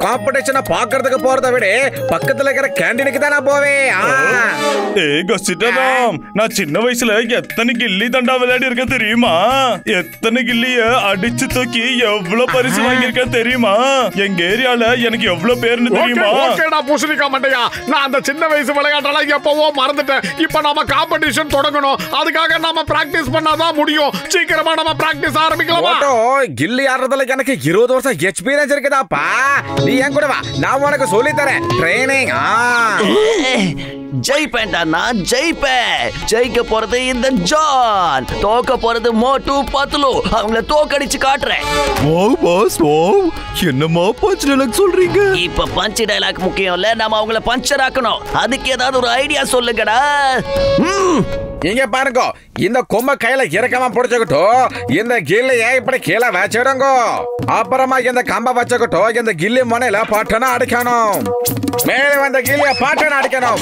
காம்படிஷனை பாக்குறதுக்கு போறதை விட பக்கத்துல இருக்கிற கேண்டீனுக்கு தான் நான் போவேன். நான் சின்ன வயசுல எத்தனை கில்லி தண்டா விளையாடி இருக்கேன் தெரியுமா? எத்தனை கில்லிய அடிச்சு தூக்கி எவ்வளவு பரிசு வாங்கியிருக்கேன் தெரியுமா? எங்க ஏரியால எனக்கு எவ்வளவு பேருன்னு தெரியுமா? பூசணிக்கா மண்டையா, நான் அந்த சின்ன வயசு விளையாட்டெல்லாம் எப்பவோ மறந்துட்டேன். இப்ப நாம காம்படிஷன் தொடங்கணும். அதுக்காக நாம பிராக்டிஸ் பண்ணாதான் முடியும். சீக்கிரமா நம்ம பிராக்டிஸ் ஆரம்பிக்கலாமா? கில்லி ஆடுறதுல எனக்கு 20 வருஷம் எக்ஸ்பீரியன்ஸ் இருக்குதாப்பா. நீ என் கூட வா, நான் உனக்கு சொல்லி தரேன் ட்ரைனிங். ஜெயிப்பேன்டா, நான் ஜெயிப்பேன். ஜெயிக்க போறது இந்த ஜான், தோக்க போறது மோட்டு பத்லு. அவங்கள தோக்கடிச்சு காட்டுறேன். என்னமா பஞ்ச் டைலாக் சொல்றீங்க? இப்ப பஞ்ச் டைலாக் முக்கியம் இல்ல, நாம அவங்கள பஞ்சர் ஆக்கணும். அதுக்கு ஏதாவது ஒரு ஐடியா சொல்லுங்கடா. இங்க பாருங்க, இந்த கொம்ப கையில இறக்கமா பிடிச்சுக்கிட்டோம். இந்த கில்லியை இப்படி கீழே வச்சிடுங்க. அப்புறமா இந்த கம்ப வச்சுக்கிட்டோம். இந்த கில்லி முனையில பாட்டனை அடிக்கணும். மேலே வந்த கில்லிய பாட்டனை அடிக்கணும்.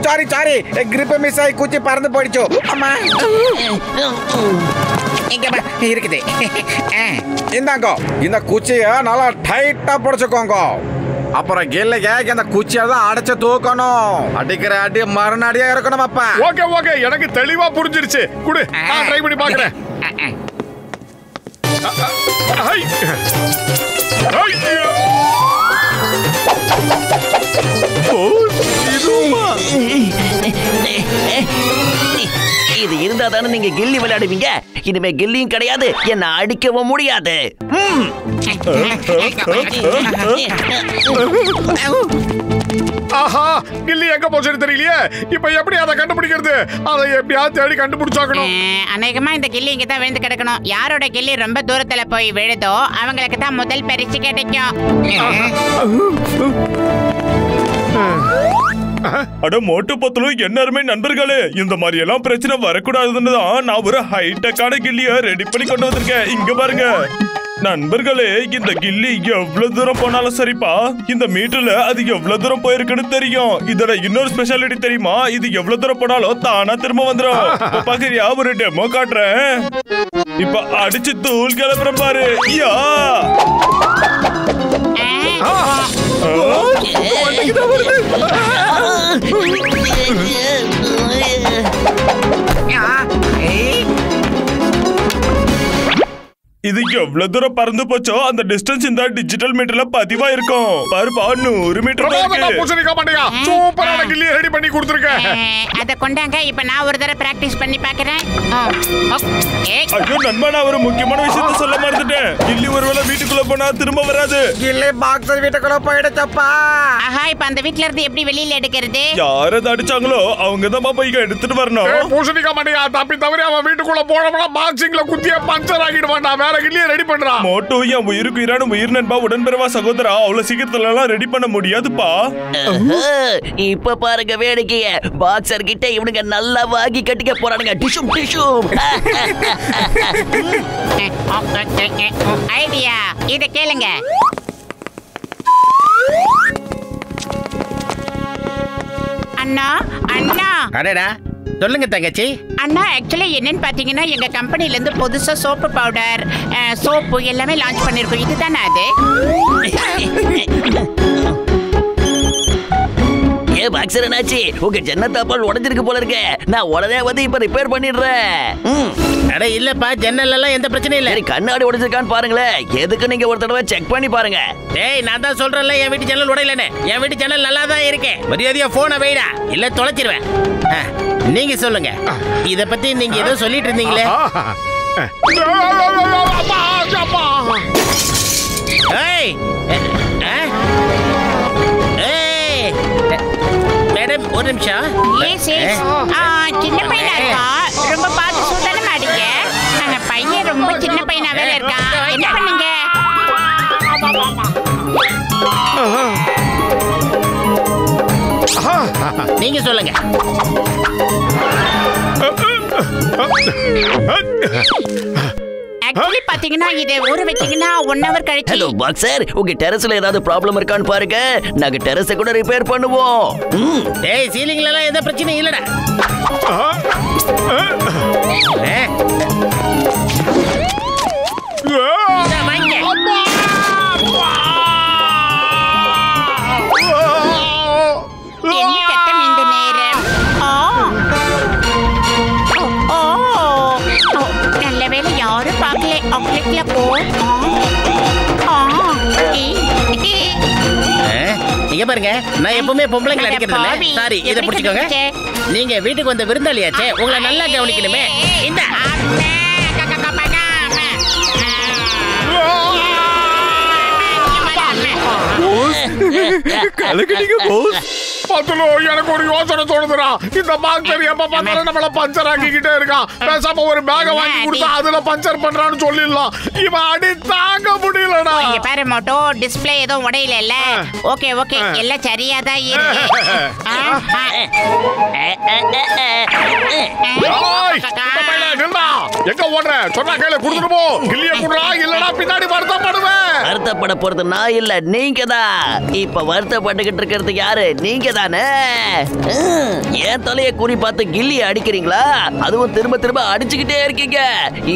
சாரி சாரி, கிரிப் மிஸ் ஆகி குச்சி பறந்து போயிடுச்சு. அம்மா இருக்குது. இந்தாங்க, இந்த குச்சிய நல்லா டைட்டா பிடிச்சுக்கோங்க. அப்புறம் கில்லிய இந்த குச்சியை தான் அடைச்சு தூக்கணும். அடிக்கிற அடி மறுநாடியா இருக்கணும். அப்பா ஓகே ஓகே, எனக்கு தெளிவா புரிஞ்சிருச்சு. குடு, நான் ட்ரை பண்ணி பாக்குறேன். இது இருந்தா தானே நீங்க கில்லி விளையாடுவீங்க. இனிமே கில்லியும் கிடையாது, என்ன அடிக்கவும் முடியாது. ஆஹா, கில்லி எங்க போச்சுன்னு தெரியலையே. இப்ப எப்படி அதை கண்டுபிடிக்கிறது? அதை எப்படியாவது தேடி கண்டுபிடிச்சாக்கணும். அநேகமா இந்த கில்லி இங்க தான் விழுந்து கிடக்கணும். யாரோட கில்லி ரொம்ப தூரத்துல போய் விழுதோ அவங்களுக்கு தான் முதல் பரிசு கிடைக்கும். அட மோட்டு பத்லு, எல்லாருமே நண்பர்களே, இந்த மாதிரி எல்லாம் பிரச்சனை வரக்கூடாதுன்னு தான் நான் ஒரு ஹைடெக்கான கில்லிய ரெடி பண்ணி கொண்டு வந்திருக்கேன். இங்க பாருங்க நண்பர்களே, இந்த கில்லி எவ்வளவு தூரம் போனாலும் சரிப்பா, இந்த மீட்டர்ல அது எவ்வளவு தூரம் போயிருக்குன்னு தெரியும். இதோட இன்னொரு ஸ்பெஷாலிட்டி தெரியுமா? இது எவ்வளவு தூரம் போனாலும் தானா திரும்ப வந்துடும். பாக்குறியா? ஒரு டெமோ காட்டுறேன். இப்ப அடிச்சு தூள் கிளப்புற பாரு. யா இது எவ்வளவு தூரம் பறந்து போச்சோ அந்த டிஸ்டன்ஸ் இந்த டிஜிட்டல் மீட்டர்ல பதிவா இருக்கும். பாருப்பா, 100 மீட்டர் சூப்பரான கில்லியை ரெடி பண்ணி கொடுத்திருக்கேன். அத கொண்டாங்க. இப்ப நான் ஒரு தடவை பிராக்டிஸ் பண்ணி பார்க்கறேன். ஐயோ நண்பா, நான் ஒரு முக்கியமான விஷயத்தை சொல்ல மறந்துட்டேன். கில்லி ஒருவேளை வீட்டுக்குள்ள போனா திரும்ப வராது. கில்லி பாக்ஸ் வீட்டுக்குள்ள போயிடுச்சப்பா. ஆஹா, இப்ப அந்த வீட்ல இருந்து எப்படி வெளியில எடுக்கிறது? யார் அதை அடிச்சாங்களோ அவங்க தான் போய் எடுத்துட்டு வரணும். பூசணிக்கா மண்டையா, தப்பி தவறி அவன் வீட்டுக்குள்ள போனோம்னா பாக்ஸிங்ல குத்திய பஞ்சர் ஆகிடுவான்டா. வேற கில்லியை ரெடி பண்றான். மோட்டு, என் உயிருக்கு உயிரான உயிர் நண்பா, உடன்பிறவா சகோதரா, அவ்வளவு சீக்கிரத்துல எல்லாம் ரெடி பண்ண முடியாதுப்பா. இப்ப பாருங்க வேடிக்கைய. பாக்ஸர் கிட்ட இவனுங்க நல்லா வாங்கி கட்டிக்க போறானுங்க. டிஷும் டிஷும். ஐடியா, இத கேளுங்க. அண்ணா அண்ணா, அடடா, சொல்லுங்க தங்கச்சி. அண்ணா, ஆக்சுவலி என்னன்னு பாத்தீங்கன்னா எங்க கம்பெனில இருந்து புதுசா சோப்பு பவுடர், சோப்பு எல்லாமே லான்ச் பண்ணிருக்கோம். இதுதானே அது? ஏ பாக்ஸர் என்னாச்சு? உங்க ஜன்னத்தாப்பால் உடைஞ்சிருக்கு போல இருக்கு. நான் உடனே வந்து இப்ப ரிப்பேர் பண்ணிடுறேன். அட இல்லப்பா, ஜன்னல் எல்லாம் எந்த பிரச்சனையும் இல்ல. சரி, கண்ணாடி உடைஞ்சிருக்கான்னு பாருங்களேன். எதுக்கு நீங்க ஒரு தடவை செக் பண்ணி பாருங்க. டேய், நான் தான் சொல்றேன்ல என் வீட்டு ஜன்னல் உடையலன்னு. என் வீட்டு ஜன்னல் நல்லா தான் இருக்கு. மரியாதையா போனை வைடா, இல்ல தொலைச்சிருவேன். நீங்க சொல்லுங்க, இத பத்தி நீங்க ஏதோ சொல்லிட்டு இருந்தீங்களே. மேடம், ஒரு நிமிஷம். சின்ன பையனா இருக்கா? ரொம்ப பார்த்து சூதான மாட்டீங்க. பையன் ரொம்ப சின்ன பையனாவே இருக்கான். என்ன பண்ணீங்க? நீங்க சொல்லுங்க. ஆக்சுவலி பாத்தீங்கன்னா இதை ஊற வச்சீங்கன்னா 1 hour கழிச்சு. ஹலோ பாக்ஸர், உங்க டெரஸ்ல ஏதாவது ப்ராப்ளம் இருக்கான்னு பாருங்க. நாங்க டெரஸை கூட ரிப்பேர் பண்ணுவோம். டேய் சீலிங்ல எல்லாம் எந்த பிரச்சனையும் இல்லடா. நல்ல வேலை யாரும் பார்க்கல. அவங்களுக்குல போ. இங்க பாருங்க, நான் எப்பவுமே பொம்பளைங்களை அடிக்கிறது இல்ல. சாரி, இதை பிடிச்சுக்கோங்க. நீங்க வீட்டுக்கு வந்த விருந்தாளியாச்சே, உங்களை நல்லா கவனிக்கணுமே. இந்த கலக்கடிங்க போஸ். பத்துலோ, எனக்கு ஒரு யோசனை தோணுதுடா. இந்த பாக்டர் எப்ப பார்த்தாலும் நம்மள பஞ்சர் ஆக்கிக்கிட்டே இருக்கான். பேசாம ஒரு பேக வாங்கி கொடுத்தா அதுல பஞ்சர் பண்றான்னு சொல்லிடலாம். இவன் அடி தாங்க முடியலடா. இங்க பாரு மோட்டோ, டிஸ்ப்ளே எதுவும் உடையல இல்ல. ஓகே ஓகே, எல்லாம் சரியா தான் இருக்கு. எங்க ஓடுற? சொன்னா கையில குடுத்துட்டு போ. கில்லிய குடுறா, இல்லனா பின்னாடி வருத்தப்படுவேன். வருத்தப்பட போறது நான் இல்ல, நீங்க தான். இப்ப வருத்தப்பட்டுக்கிட்டு இருக்கிறது யாரு? நீங்க தானே. ஏன் தலையை குறி பார்த்து கில்லிய அடிக்கிறீங்களா? அதுவும் திரும்ப திரும்ப அடிச்சுக்கிட்டே இருக்கீங்க.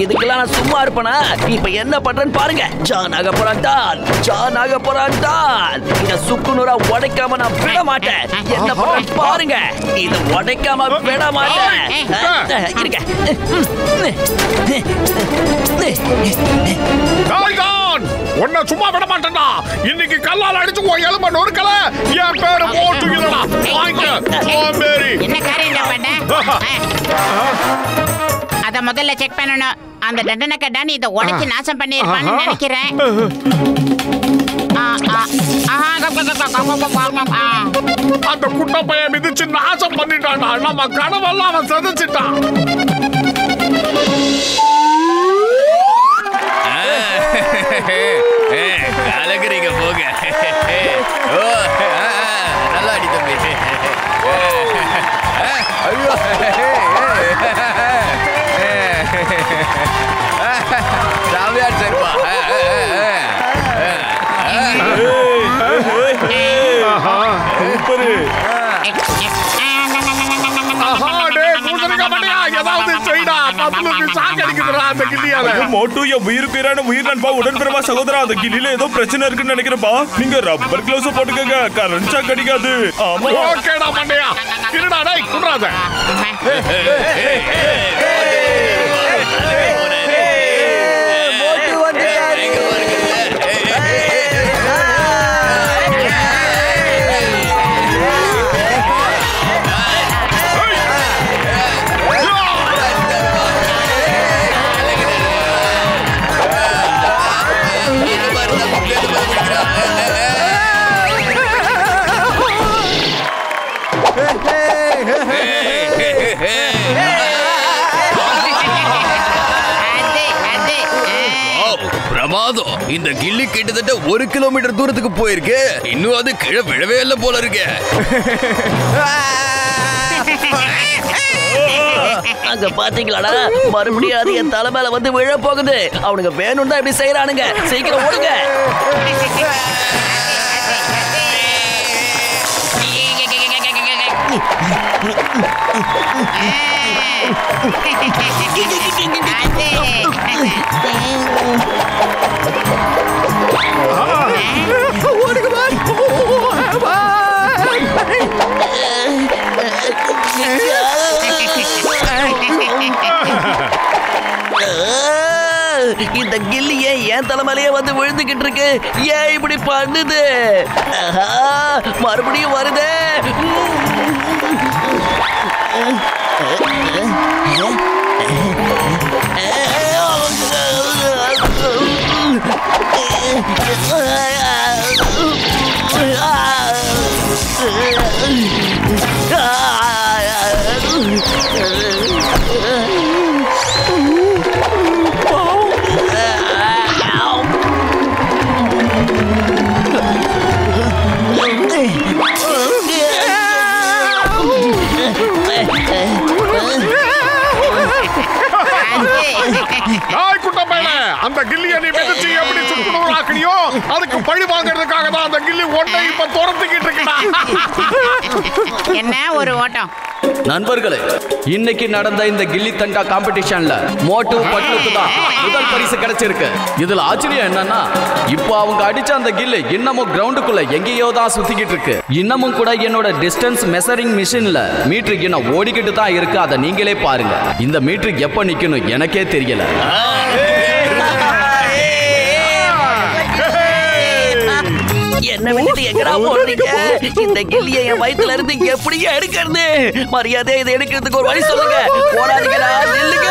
இதுக்கெல்லாம் நான் சும்மா இருப்பேனா? இப்ப என்ன பண்றேன்னு பாருங்க. ஜான் ஆக போறான் டால், ஜான் ஆக போறான் டால். இத சுக்குநூறா உடைக்காம நான் விட மாட்டேன். என்ன பண்றேன்னு பாருங்க. இத உடைக்காம விட மாட்டேன். இருக்க. உன்னை சும்மா விட மாட்டேன்டா. இன்னைக்கு கல்லால் அடிச்சு உன் எலும்ப நொறுக்கல. என் பேரு போட்டு இல்லடா. என்ன காரியம் பண்ண? அத முதல்ல செக் பண்ணணும். அந்த தண்டனை கட்டான் இதை உடைச்சு நாசம் பண்ணிருப்பான்னு நினைக்கிறேன். அந்த குட்ட பையன் மிதிச்சு நாசம் பண்ணிட்டான்டா. நம்ம கனவெல்லாம் அவன் சதிச்சிட்டான். அழகுறீங்க போக. நல்லா அடி தம்பி. ஐயோ, சாமியார் சரிப்பா. உடன்பிறவா சகோதரா, அந்த கிளியில ஏதோ பிரச்சனை இருக்குன்னு நினைக்கிறப்பா. நீங்க ரப்பர் கிளவுஸ் போட்டுக்கங்க, கரண்ட் ஷாக் அடிக்காது. ஆமா, ஓகேடா மண்டையா. இருடா டேய், குடுறாத. பிரமாதம். இந்த கில்லி கிட்டத்தட்ட 1 கிலோமீட்டர் தூரத்துக்கு போயிருக்கு. இன்னும் அது கீழே விழவே இல்லை போல இருக்கு. அங்க பாத்தீங்களாடா, மறுபடியும் அது என் தலை மேல வந்து விழ போகுது. அவனுங்க வேணும் தான் இப்படி செய்யறானுங்க. சீக்கிரம் ஓடுங்க. இந்த கில்லியே என் தலைமையிலேயே வந்து விழுந்துகிட்டு இருக்கு. ஏன் இப்படி பண்ணுது? மறுபடியும் வருது. குட்ட பையல, அந்த கில்லியை நீ மிதிச்சு எப்படி சுக்குநூறாக்கினியோ அதுக்கு பழி வாங்குறதுக்காக தான் அந்த கில்லி ஒன்றை இப்ப துரத்துக்கிட்டு இருக்கா. என்ன ஒரு ஓட்டம். நண்பர்களே, இன்னைக்கு நடந்த இந்த கில்லி தண்டா காம்படிஷன்ல மோட்டு பட்டுக்கு தான் முதல் பரிசு கிடைச்சிருக்கு. இதுல ஆச்சரியம் என்னன்னா, இப்போ அவங்க அடிச்ச அந்த கில்லி இன்னமும் கிரவுண்டுக்குள்ள எங்கேயோ தான் சுத்திக்கிட்டு இருக்கு. இன்னமும் கூட என்னோட டிஸ்டன்ஸ் மெஷரிங் மிஷின்ல மீட்டருக்கு இன்னும் ஓடிக்கிட்டு தான் இருக்கு. அதை நீங்களே பாருங்க. இந்த மீட்டருக்கு எப்ப நிக்கணும் எனக்கே தெரியல. என்ன விட்டு எங்கடா போடுறீங்க? இந்த கில்லியை என் வயித்துல இருந்து எப்படி எடுக்கிறது? மரியாதை இதை எடுக்கிறதுக்கு ஒரு வழி சொல்லுங்க. போடாதீங்கடா, நில்லுங்க.